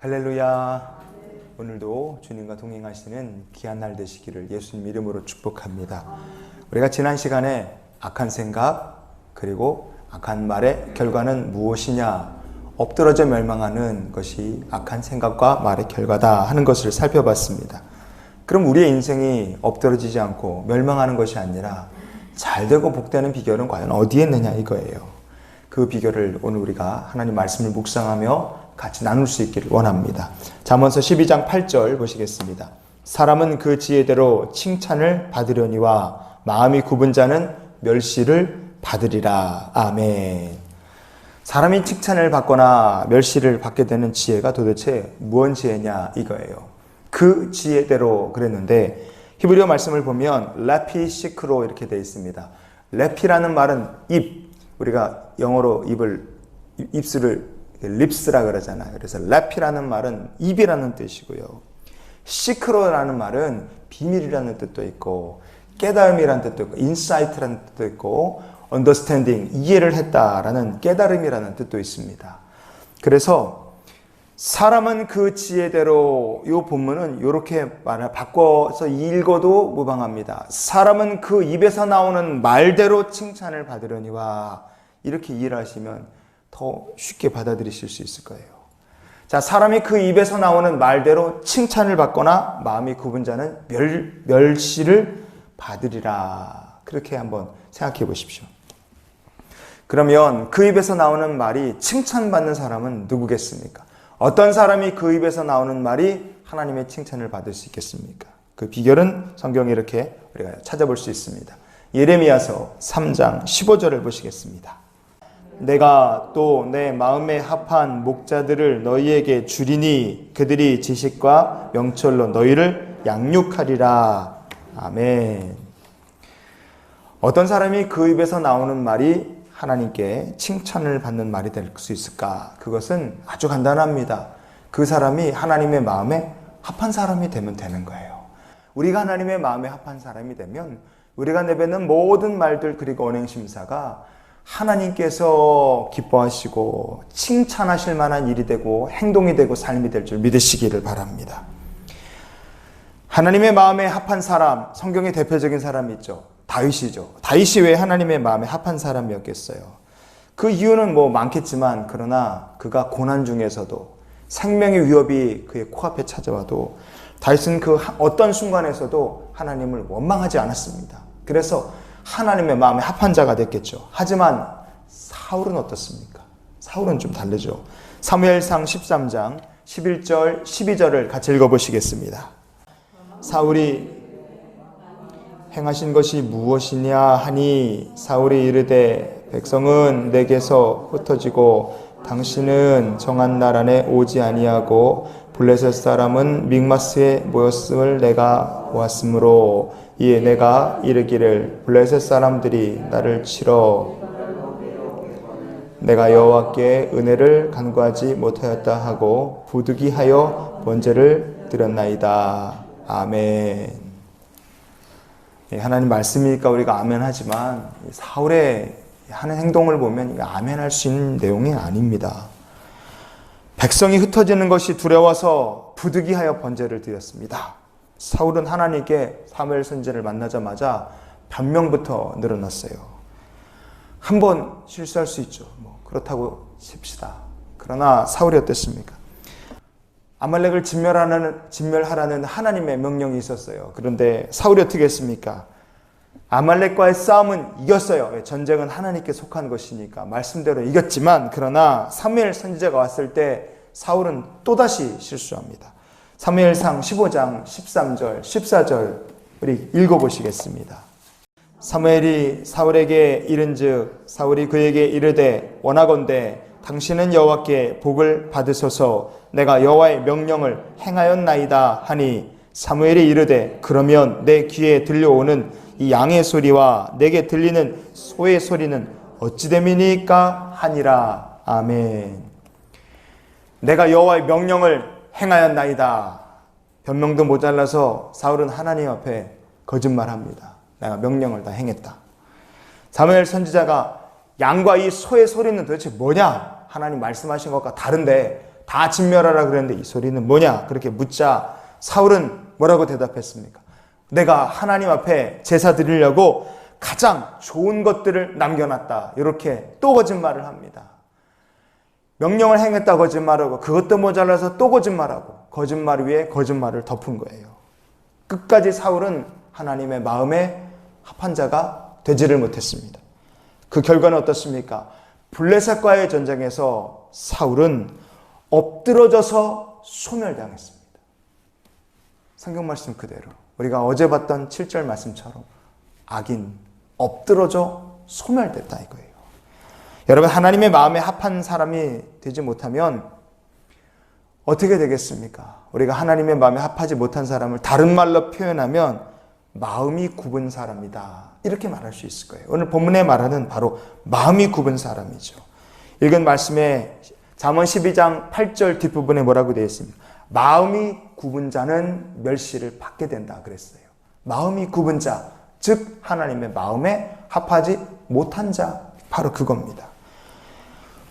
할렐루야. 오늘도 주님과 동행하시는 귀한 날 되시기를 예수님 이름으로 축복합니다. 우리가 지난 시간에 악한 생각 그리고 악한 말의 결과는 무엇이냐, 엎드러져 멸망하는 것이 악한 생각과 말의 결과다 하는 것을 살펴봤습니다. 그럼 우리의 인생이 엎드러지지 않고 멸망하는 것이 아니라 잘되고 복되는 비결은 과연 어디에 있느냐 이거예요. 그 비결을 오늘 우리가 하나님 말씀을 묵상하며 같이 나눌 수 있기를 원합니다. 잠언서 12장 8절 보시겠습니다. 사람은 그 지혜대로 칭찬을 받으려니와 마음이 굽은 자는 멸시를 받으리라. 아멘. 사람이 칭찬을 받거나 멸시를 받게 되는 지혜가 도대체 무언 지혜냐 이거예요. 그 지혜대로 그랬는데 히브리어 말씀을 보면 레피 시크로 이렇게 되어 있습니다. 레피라는 말은 입, 우리가 영어로 입술을 립스라 그러잖아요. 그래서 레피라는 말은 입이라는 뜻이고요. 시크로라는 말은 비밀이라는 뜻도 있고 깨달음이라는 뜻도 있고 인사이트라는 뜻도 있고 understanding, 이해를 했다라는 깨달음이라는 뜻도 있습니다. 그래서 사람은 그 지혜대로, 이 본문은 이렇게 말을 바꿔서 읽어도 무방합니다. 사람은 그 입에서 나오는 말대로 칭찬을 받으려니와, 이렇게 이해를 하시면 더 쉽게 받아들이실 수 있을 거예요. 자, 사람이 그 입에서 나오는 말대로 칭찬을 받거나 마음이 굽은 자는 멸시를 받으리라. 그렇게 한번 생각해 보십시오. 그러면 그 입에서 나오는 말이 칭찬받는 사람은 누구겠습니까? 어떤 사람이 그 입에서 나오는 말이 하나님의 칭찬을 받을 수 있겠습니까? 그 비결은 성경에 이렇게 우리가 찾아볼 수 있습니다. 예레미야서 3장 15절을 보시겠습니다. 내가 또 내 마음에 합한 목자들을 너희에게 주리니 그들이 지식과 명철로 너희를 양육하리라. 아멘. 어떤 사람이 그 입에서 나오는 말이 하나님께 칭찬을 받는 말이 될 수 있을까? 그것은 아주 간단합니다. 그 사람이 하나님의 마음에 합한 사람이 되면 되는 거예요. 우리가 하나님의 마음에 합한 사람이 되면 우리가 내뱉는 모든 말들 그리고 언행심사가 하나님께서 기뻐하시고 칭찬하실 만한 일이 되고 행동이 되고 삶이 될 줄 믿으시기를 바랍니다. 하나님의 마음에 합한 사람, 성경의 대표적인 사람이 있죠. 다윗이죠. 다윗이 왜 하나님의 마음에 합한 사람이었겠어요? 그 이유는 많겠지만 그러나 그가 고난 중에서도 생명의 위협이 그의 코앞에 찾아와도 다윗은 그 어떤 순간에서도 하나님을 원망하지 않았습니다. 그래서 하나님의 마음에 합한 자가 됐겠죠. 하지만 사울은 어떻습니까? 사울은 좀 다르죠. 사무엘상 13장 11절 12절을 같이 읽어보시겠습니다. 사울이 행하신 것이 무엇이냐 하니 사울이 이르되 백성은 내게서 흩어지고 당신은 정한 날 안에 오지 아니하고 블레셋 사람은 믹마스에 모였음을 내가 보았으므로 이에 내가 이르기를 블레셋 사람들이 나를 치러 내가 여호와께 은혜를 간구하지 못하였다 하고 부득이하여 번제를 드렸나이다. 아멘. 하나님 말씀이니까 우리가 아멘 하지만 사울의 하는 행동을 보면 아멘 할 수 있는 내용이 아닙니다. 백성이 흩어지는 것이 두려워서 부득이하여 번제를 드렸습니다. 사울은 하나님께 사무엘 선지자를 만나자마자 변명부터 늘어났어요. 한번 실수할 수 있죠. 그렇다고 칩시다. 그러나 사울이 어땠습니까? 아말렉을 진멸하라는 하나님의 명령이 있었어요. 그런데 사울이 어떻게 했습니까? 아말렉과의 싸움은 이겼어요. 전쟁은 하나님께 속한 것이니까 말씀대로 이겼지만 그러나 사무엘 선지자가 왔을 때 사울은 또다시 실수합니다. 사무엘상 15장 13절 14절 우리 읽어보시겠습니다. 사무엘이 사울에게 이른즉 사울이 그에게 이르되 원하건대 당신은 여호와께 복을 받으소서 내가 여호와의 명령을 행하였나이다 하니 사무엘이 이르되 그러면 내 귀에 들려오는 이 양의 소리와 내게 들리는 소의 소리는 어찌 됨이니까 하니라. 아멘. 내가 여호와의 명령을 행하였나이다. 변명도 모자라서 사울은 하나님 앞에 거짓말합니다. 내가 명령을 다 행했다. 사무엘 선지자가 양과 이 소의 소리는 도대체 뭐냐? 하나님 말씀하신 것과 다른데 다 진멸하라 그랬는데 이 소리는 뭐냐? 그렇게 묻자 사울은 뭐라고 대답했습니까? 내가 하나님 앞에 제사 드리려고 가장 좋은 것들을 남겨놨다. 이렇게 또 거짓말을 합니다. 명령을 행했다 거짓말하고 그것도 모자라서 또 거짓말하고 거짓말 위에 거짓말을 덮은 거예요. 끝까지 사울은 하나님의 마음에 합한 자가 되지를 못했습니다. 그 결과는 어떻습니까? 블레셋과의 전쟁에서 사울은 엎드러져서 소멸당했습니다. 성경 말씀 그대로 우리가 어제 봤던 7절 말씀처럼 악인 엎드러져 소멸됐다 이거예요. 여러분, 하나님의 마음에 합한 사람이 되지 못하면 어떻게 되겠습니까? 우리가 하나님의 마음에 합하지 못한 사람을 다른 말로 표현하면 마음이 굽은 사람이다 이렇게 말할 수 있을 거예요. 오늘 본문에 말하는 바로 마음이 굽은 사람이죠. 읽은 말씀에 잠언 12장 8절 뒷부분에 뭐라고 되어 있습니까? 마음이 굽은 자는 멸시를 받게 된다 그랬어요. 마음이 굽은 자, 즉 하나님의 마음에 합하지 못한 자, 바로 그겁니다.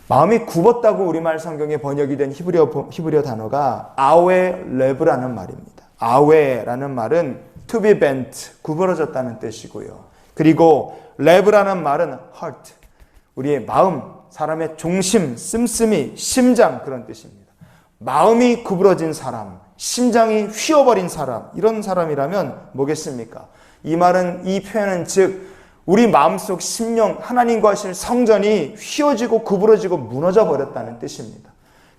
마음이 굽었다고 우리말 성경에 번역이 된 히브리어 단어가 아웨레브라는 말입니다. 아웨라는 말은 to be bent, 구부러졌다는 뜻이고요. 그리고 레브라는 말은 heart, 우리의 마음, 사람의 중심, 씀씀이, 심장 그런 뜻입니다. 마음이 구부러진 사람, 심장이 휘어버린 사람, 이런 사람이라면 뭐겠습니까? 이 말은, 이 표현은 즉 우리 마음속 심령, 하나님과 하실 성전이 휘어지고 구부러지고 무너져 버렸다는 뜻입니다.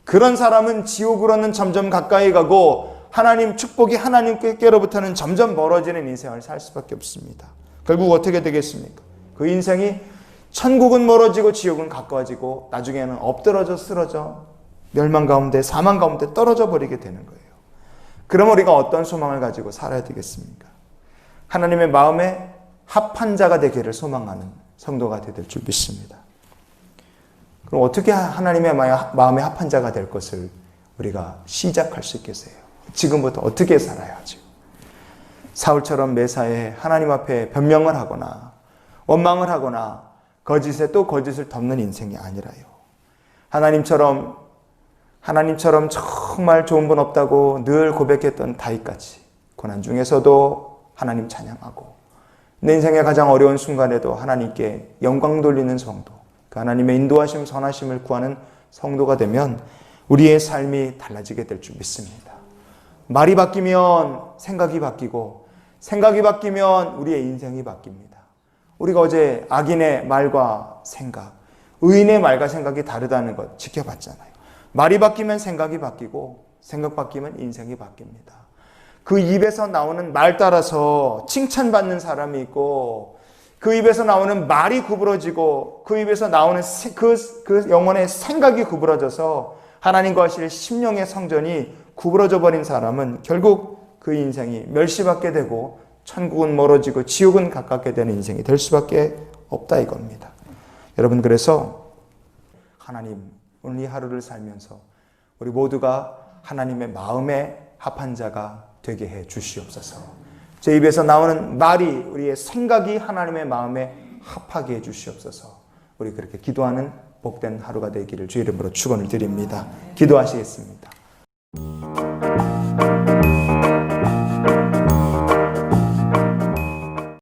그런 사람은 지옥으로는 점점 가까이 가고 하나님 축복이 하나님께로부터는 점점 멀어지는 인생을 살 수밖에 없습니다. 결국 어떻게 되겠습니까? 그 인생이 천국은 멀어지고 지옥은 가까워지고 나중에는 엎드러져 쓰러져 멸망 가운데 사망 가운데 떨어져 버리게 되는 거예요. 그럼 우리가 어떤 소망을 가지고 살아야 되겠습니까? 하나님의 마음에 합한 자가 되기를 소망하는 성도가 되될 줄 믿습니다. 그럼 어떻게 하나님의 마음에 합한 자가 될 것을 우리가 시작할 수 있겠어요? 지금부터 어떻게 살아야 하죠? 사울처럼 매사에 하나님 앞에 변명을 하거나 원망을 하거나 거짓에 또 거짓을 덮는 인생이 아니라요. 하나님처럼 정말 좋은 분 없다고 늘 고백했던 다윗같이 고난 중에서도 하나님 찬양하고 내 인생의 가장 어려운 순간에도 하나님께 영광 돌리는 성도, 그 하나님의 인도하심, 선하심을 구하는 성도가 되면 우리의 삶이 달라지게 될 줄 믿습니다. 말이 바뀌면 생각이 바뀌고 생각이 바뀌면 우리의 인생이 바뀝니다. 우리가 어제 악인의 말과 생각, 의인의 말과 생각이 다르다는 것 지켜봤잖아요. 말이 바뀌면 생각이 바뀌고 생각 바뀌면 인생이 바뀝니다. 그 입에서 나오는 말 따라서 칭찬받는 사람이 있고 그 입에서 나오는 말이 구부러지고 그 입에서 나오는 그 영혼의 생각이 구부러져서 하나님과 하실 심령의 성전이 구부러져 버린 사람은 결국 그 인생이 멸시받게 되고 천국은 멀어지고 지옥은 가깝게 되는 인생이 될 수밖에 없다 이겁니다. 여러분, 그래서 하나님, 오늘 이 하루를 살면서 우리 모두가 하나님의 마음에 합한 자가 되게 해 주시옵소서. 제 입에서 나오는 말이, 우리의 생각이 하나님의 마음에 합하게 해 주시옵소서. 우리 그렇게 기도하는 복된 하루가 되기를 주 이름으로 축원을 드립니다. 기도하시겠습니다.